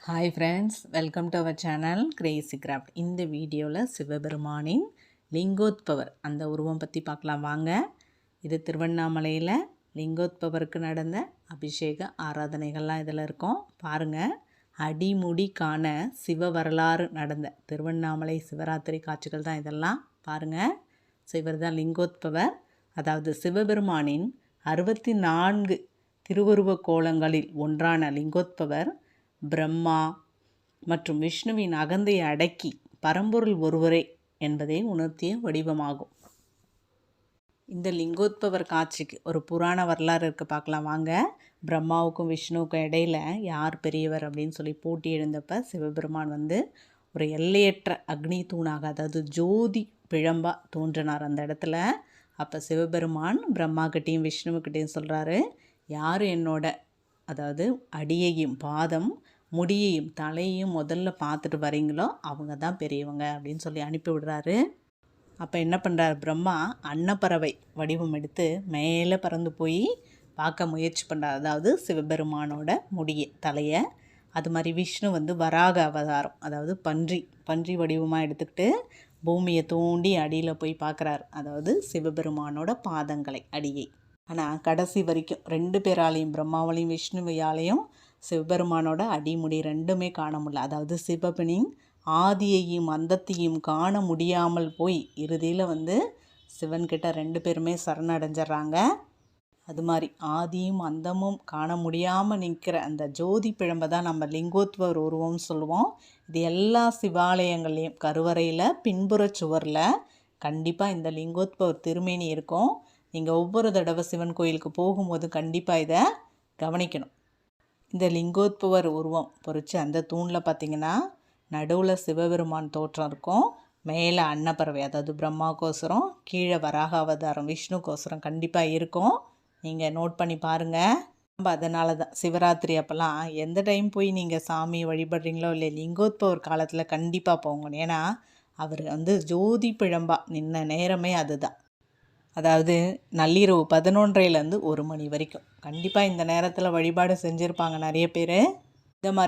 Hi friends, welcome to our channel crazy craft. இந்த வீடியோவில் சிவபெருமானின் லிங்கோத்பவர் அந்த உருவம் பற்றி பார்க்கலாம் வாங்க. இது திருவண்ணாமலையில் லிங்கோத்பவருக்கு நடந்த அபிஷேக ஆராதனைகள்லாம் இதில் இருக்கும் பாருங்கள். அடிமுடி காண சிவ வரலாறு நடந்த திருவண்ணாமலை சிவராத்திரி காட்சிகள் தான் இதெல்லாம் பாருங்கள். ஸோ இவர் தான் லிங்கோத்பவர். அதாவது சிவபெருமானின் 64 திருவுருவ கோலங்களில் ஒன்றான லிங்கோத்பவர் பிரம்மா மற்றும் விஷ்ணுவின் அகந்தையை அடக்கி பரம்பொருள் ஒருவரே என்பதை உணர்த்திய வடிவமாகும். இந்த லிங்கோத்பவர் காட்சிக்கு ஒரு புராண வரலாறு இருக்குது, பார்க்கலாம் வாங்க. பிரம்மாவுக்கும் விஷ்ணுவுக்கும் இடையில் யார் பெரியவர் அப்படின்னு சொல்லி போட்டி எழுந்தப்ப சிவபெருமான் ஒரு எல்லையற்ற அக்னி தூணாக, அதாவது ஜோதி பிழம்பாக தோன்றினார் அந்த இடத்துல. அப்போ சிவபெருமான் பிரம்மாக்கிட்டேயும் விஷ்ணுவுக்கிட்டேயும் சொல்கிறாரு, யார் என்னோட அதாவது அடியையும் பாதம் முடியையும் தலையையும் முதல்ல பார்த்துட்டு வரீங்களோ அவங்க தான் பெரியவங்க அப்படின்னு சொல்லி அனுப்பி விடுறாரு. அப்போ என்ன பண்ணுறாரு பிரம்மா, அன்னப்பறவை வடிவம் எடுத்து மேலே பறந்து போய் பார்க்க முயற்சி பண்ணுறார். அதாவது சிவபெருமானோட தலையை. அது மாதிரி விஷ்ணு வராக அவதாரம், அதாவது பன்றி வடிவமாக எடுத்துக்கிட்டு பூமியை தோண்டி அடியில் போய் பார்க்குறாரு, அதாவது சிவபெருமானோட பாதங்களை அடியை. ஆனால் கடைசி வரைக்கும் 2 பேராலையும், பிரம்மாவாலையும் விஷ்ணுவையாலையும் சிவபெருமானோட அடிமுடி ரெண்டுமே காண முடியல. அதாவது சிவபெனின் ஆதியையும் அந்தத்தையும் காண முடியாமல் போய் இறுதியில் சிவன்கிட்ட 2 பேருமே சரணடைஞ்சிட்றாங்க. அது மாதிரி ஆதியும் அந்தமும் காண முடியாமல் நிற்கிற அந்த ஜோதி பிழம்பை தான் நம்ம லிங்கோத்பவர் உருவம்னு சொல்லுவோம். இது எல்லா சிவாலயங்கள்லேயும் கருவறையில் பின்புற சுவரில் கண்டிப்பாக இந்த லிங்கோத்பவர் திருமேனி இருக்கும். நீங்கள் ஒவ்வொரு தடவை சிவன் கோயிலுக்கு போகும்போது கண்டிப்பாக இதை கவனிக்கணும். இந்த லிங்கோத்பவர் உருவம் பொறிச்சு அந்த தூணில் பார்த்திங்கன்னா நடுவில் சிவபெருமான் தோற்றம் இருக்கும், மேலே அன்னப்பறவை அதாவது பிரம்மாக்கோசரம், கீழே வராக அவதாரம் விஷ்ணுக்கோசரம் கண்டிப்பாக இருக்கும். நீங்கள் நோட் பண்ணி பாருங்கள். நம்ம அதனால தான் சிவராத்திரி அப்போல்லாம் எந்த டைம் போய் நீங்கள் சாமியை வழிபடுறீங்களோ இல்லை, லிங்கோத்பவர் காலத்தில் கண்டிப்பாக போங்க. ஏன்னா அவர் ஜோதி பிழம்பா நின்ன நேரமே அதுதான். அதாவது நள்ளிரவு 11:30லேருந்து 1 மணி வரைக்கும் கண்டிப்பாக இந்த நேரத்தில் வழிபாடு செஞ்சுருப்பாங்க நிறைய பேர். இந்த மாதிரி